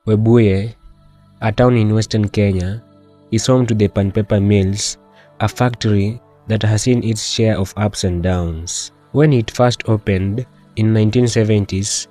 Webuye, a town in western Kenya, is home to the Pan Paper Mills, a factory that has seen its share of ups and downs. When it first opened in 1970s,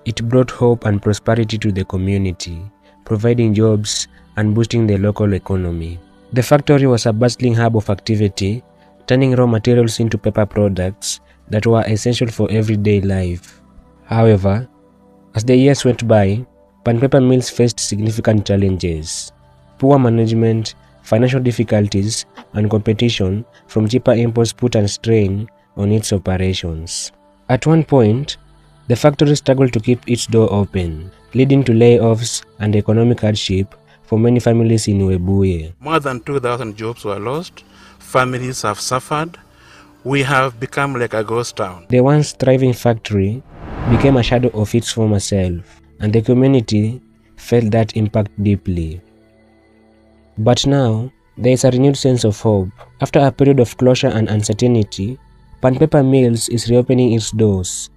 it brought hope and prosperity to the community, providing jobs and boosting the local economy. The factory was a bustling hub of activity, turning raw materials into paper products that were essential for everyday life. However, as the years went by, Pan Paper Mills faced significant challenges. Poor management, financial difficulties, and competition from cheaper imports put a strain on its operations. At one point, the factory struggled to keep its door open, leading to layoffs and economic hardship for many families in Webuye. More than 2,000 jobs were lost, families have suffered, we have become like a ghost town. The once thriving factory became a shadow of its former self, and the community felt that impact deeply. But now, there is a renewed sense of hope. After a period of closure and uncertainty, Pan Paper Mills is reopening its doors.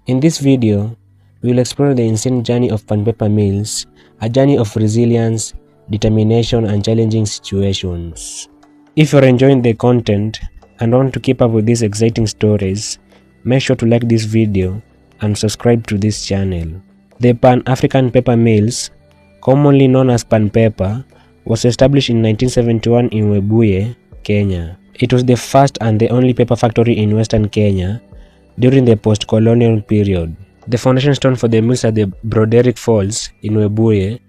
In this video, we will explore the insane journey of Pan Paper Mills, a journey of resilience, determination, and challenging situations. If you're enjoying the content and want to keep up with these exciting stories, make sure to like this video and subscribe to this channel. The Pan-African Paper Mills, commonly known as Pan Paper, was established in 1971 in Webuye, Kenya. It was the first and the only paper factory in western Kenya during the post-colonial period. The foundation stone for the mills at the Broderick Falls in Webuye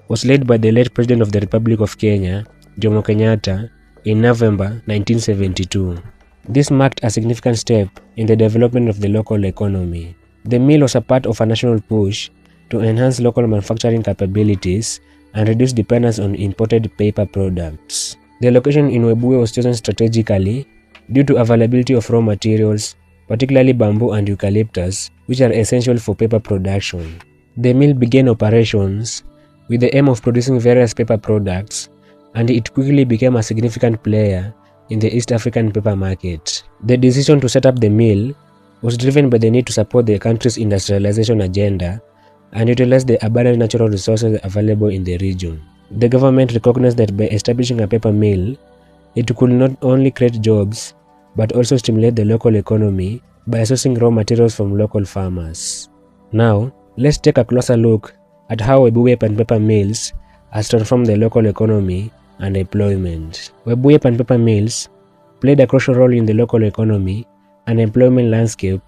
was laid by the late President of the Republic of Kenya, Jomo Kenyatta, in November 1972. This marked a significant step in the development of the local economy. The mill was a part of a national push to enhance local manufacturing capabilities and reduce dependence on imported paper products. The location in Webuye was chosen strategically due to availability of raw materials, particularly bamboo and eucalyptus, which are essential for paper production. The mill began operations with the aim of producing various paper products, and it quickly became a significant player in the East African paper market. The decision to set up the mill was driven by the need to support the country's industrialization agenda and utilize the abundant natural resources available in the region. The government recognized that by establishing a paper mill, it could not only create jobs, but also stimulate the local economy by sourcing raw materials from local farmers. Now, let's take a closer look at how Webuye Pan Paper Mills has transformed the local economy and employment. Webuye Pan Paper Mills played a crucial role in the local economy and employment landscape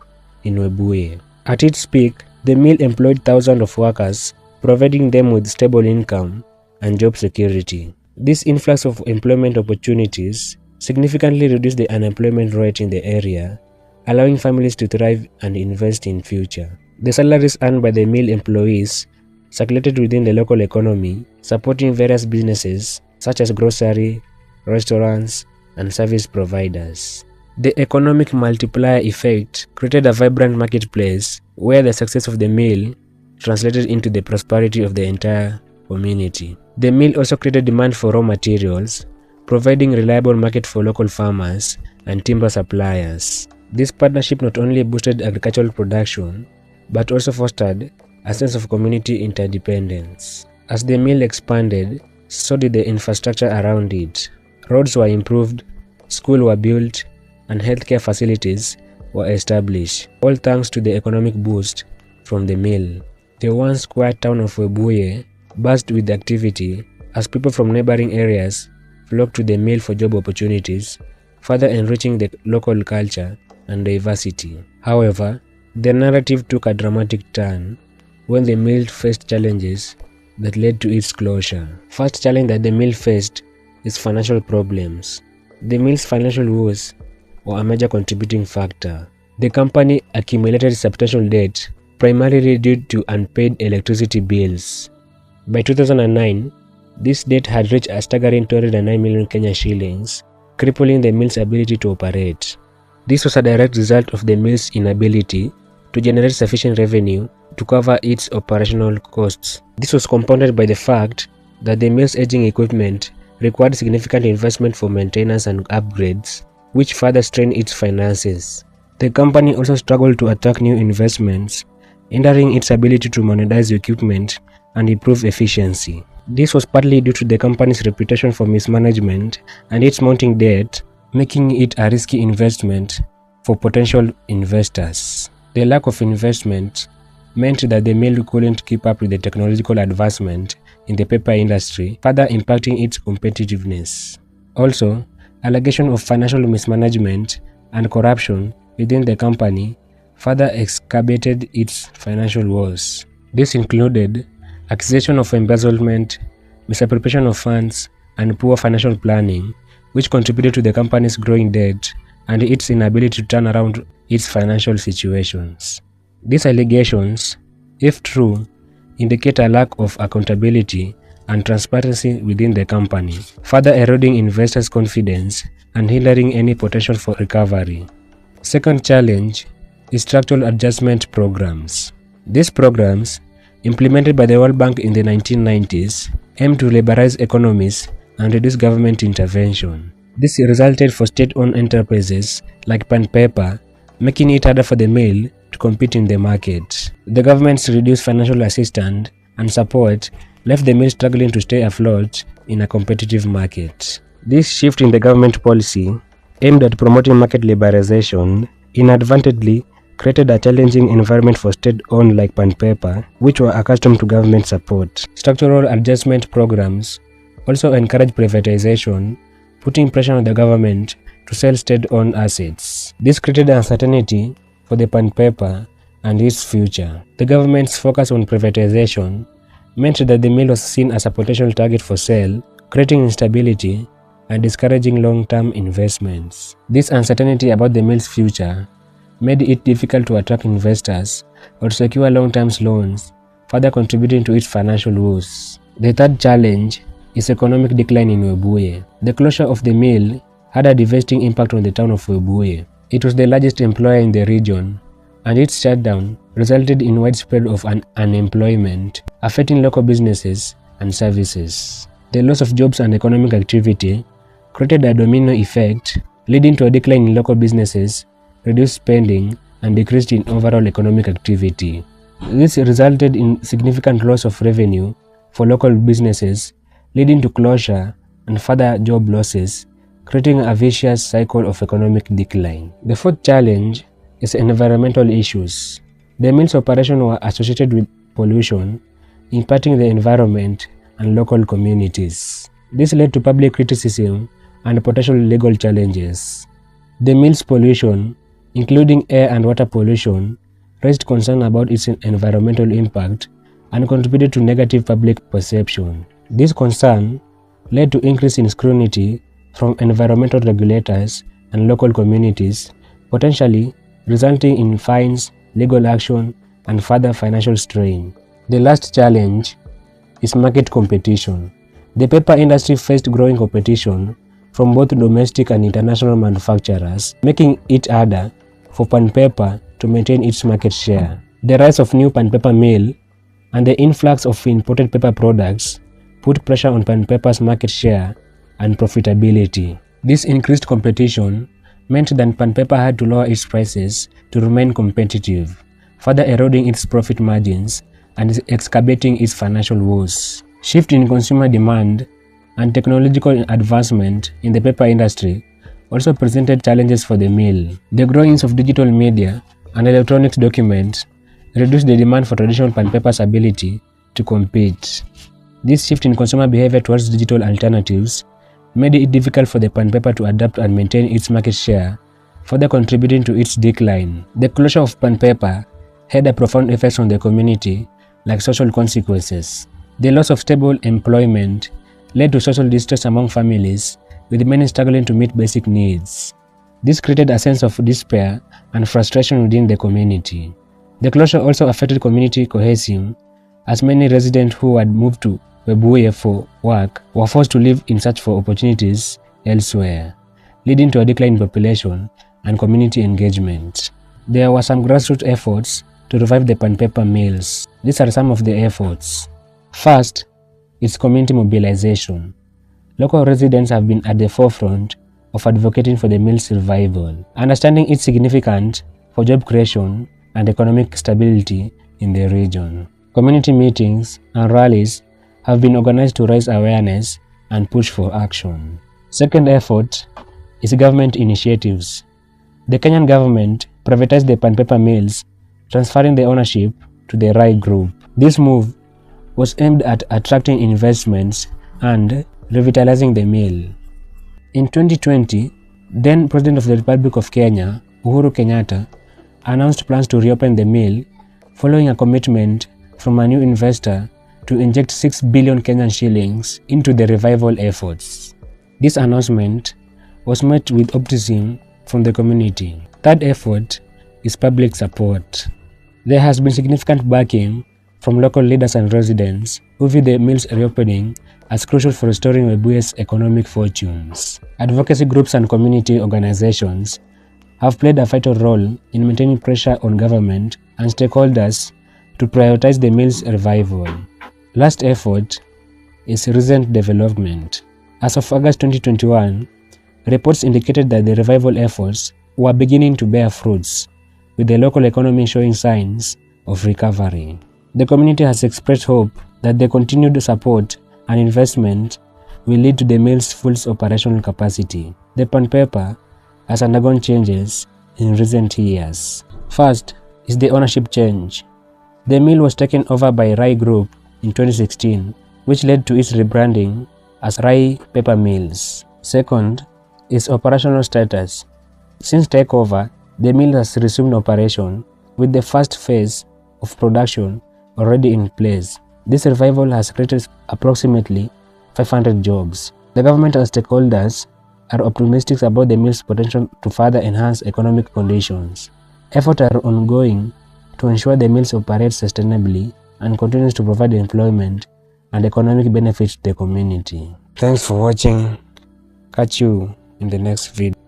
in Webuye. At its peak, the mill employed thousands of workers, providing them with stable income and job security. This influx of employment opportunities significantly reduced the unemployment rate in the area, allowing families to thrive and invest in future. The salaries earned by the mill employees circulated within the local economy, supporting various businesses such as grocery, restaurants, and service providers. The economic multiplier effect created a vibrant marketplace where the success of the mill translated into the prosperity of the entire community. The mill also created demand for raw materials, providing reliable market for local farmers and timber suppliers. This partnership not only boosted agricultural production, but also fostered a sense of community interdependence. As the mill expanded, so did the infrastructure around it. Roads were improved, schools were built, and healthcare facilities were established, all thanks to the economic boost from the mill. The once quiet town of Webuye buzzed with activity as people from neighboring areas flocked to the mill for job opportunities, further enriching the local culture and diversity. However, the narrative took a dramatic turn when the mill faced challenges that led to its closure. First challenge that the mill faced is financial problems. The mill's financial woes were a major contributing factor. The company accumulated substantial debt, primarily due to unpaid electricity bills. By 2009, this debt had reached a staggering 209 million Kenya shillings, crippling the mill's ability to operate. This was a direct result of the mill's inability to generate sufficient revenue to cover its operational costs. This was compounded by the fact that the mill's aging equipment required significant investment for maintenance and upgrades, which further strained its finances. The company also struggled to attract new investments, hindering its ability to modernize equipment and improve efficiency. This was partly due to the company's reputation for mismanagement and its mounting debt, making it a risky investment for potential investors. The lack of investment meant that the mill couldn't keep up with the technological advancement in the paper industry, further impacting its competitiveness. Also, allegations of financial mismanagement and corruption within the company further exacerbated its financial woes. This included accusation of embezzlement, misappropriation of funds, and poor financial planning, which contributed to the company's growing debt and its inability to turn around its financial situations. These allegations, if true, indicate a lack of accountability and transparency within the company, further eroding investors' confidence and hindering any potential for recovery. Second challenge is structural adjustment programs. These programs, implemented by the World Bank in the 1990s, aim to liberalize economies and reduce government intervention. This resulted for state-owned enterprises like Pan Paper, making it harder for the mill to compete in the market. The government's reduced financial assistance and support left the mill struggling to stay afloat in a competitive market. This shift in the government policy, aimed at promoting market liberalization, inadvertently created a challenging environment for state-owned like Pan Paper, which were accustomed to government support. Structural adjustment programs also encourage privatization, putting pressure on the government to sell state-owned assets. This created uncertainty for the Pan Paper and its future. The government's focus on privatization meant that the mill was seen as a potential target for sale, creating instability and discouraging long-term investments. This uncertainty about the mill's future made it difficult to attract investors or secure long-term loans, further contributing to its financial woes. The third challenge is economic decline in Webuye. The closure of the mill had a devastating impact on the town of Webuye. It was the largest employer in the region, and its shutdown resulted in widespread of unemployment, affecting local businesses and services. The loss of jobs and economic activity created a domino effect, leading to a decline in local businesses, reduced spending, and decreased in overall economic activity. This resulted in significant loss of revenue for local businesses, leading to closure and further job losses, creating a vicious cycle of economic decline. The fourth challenge is environmental issues. The mill's operations were associated with pollution, impacting the environment and local communities. This led to public criticism and potential legal challenges. The mill's pollution, including air and water pollution, raised concern about its environmental impact and contributed to negative public perception. This concern led to increase in scrutiny from environmental regulators and local communities, potentially resulting in fines, legal action, and further financial strain. The last challenge is market competition. The paper industry faced growing competition from both domestic and international manufacturers, making it harder for Pan Paper to maintain its market share. The rise of new Pan Paper mill and the influx of imported paper products put pressure on Pan Paper's market share and profitability. This increased competition meant that Pan Paper had to lower its prices to remain competitive, further eroding its profit margins and exacerbating its financial woes. Shift in consumer demand and technological advancement in the paper industry also presented challenges for the mill. The growing use of digital media and electronic documents reduced the demand for traditional Pan Paper's ability to compete. This shift in consumer behavior towards digital alternatives made it difficult for the Pan Paper to adapt and maintain its market share, further contributing to its decline. The closure of Pan Paper had a profound effect on the community, like social consequences. The loss of stable employment led to social distress among families, with many struggling to meet basic needs. This created a sense of despair and frustration within the community. The closure also affected community cohesion, as many residents who had moved to Webuye for work were forced to live in search for opportunities elsewhere, leading to a decline in population and community engagement. There were some grassroots efforts to revive the Pan Paper mills. These are some of the efforts. First, it's community mobilization. Local residents have been at the forefront of advocating for the mill's revival, understanding its significance for job creation and economic stability in the region. Community meetings and rallies have been organized to raise awareness and push for action. Second effort is government initiatives. The Kenyan government privatized the Pan Paper Mills, transferring the ownership to the Rai Group. This move was aimed at attracting investments and revitalizing the mill. In 2020, then President of the Republic of Kenya, Uhuru Kenyatta, announced plans to reopen the mill following a commitment from a new investor to inject 6 billion Kenyan shillings into the revival efforts. This announcement was met with optimism from the community. Third effort is public support. There has been significant backing from local leaders and residents who view the mill's reopening as crucial for restoring Webuye's economic fortunes. Advocacy groups and community organizations have played a vital role in maintaining pressure on government and stakeholders to prioritize the mill's revival. Last effort is recent development. As of August 2021, reports indicated that the revival efforts were beginning to bear fruits, with the local economy showing signs of recovery. The community has expressed hope that the continued support and investment will lead to the mill's full operational capacity. The Pan Paper has undergone changes in recent years. First is the ownership change. The mill was taken over by Rai Group in 2016, which led to its rebranding as Webuye Paper Mills. Second is operational status. Since takeover, the mill has resumed operation with the first phase of production already in place. This revival has created approximately 500 jobs. The government and stakeholders are optimistic about the mill's potential to further enhance economic conditions. Efforts are ongoing to ensure the mills operate sustainably and continues to provide employment and economic benefits to the community. Thanks for watching. Catch you in the next video.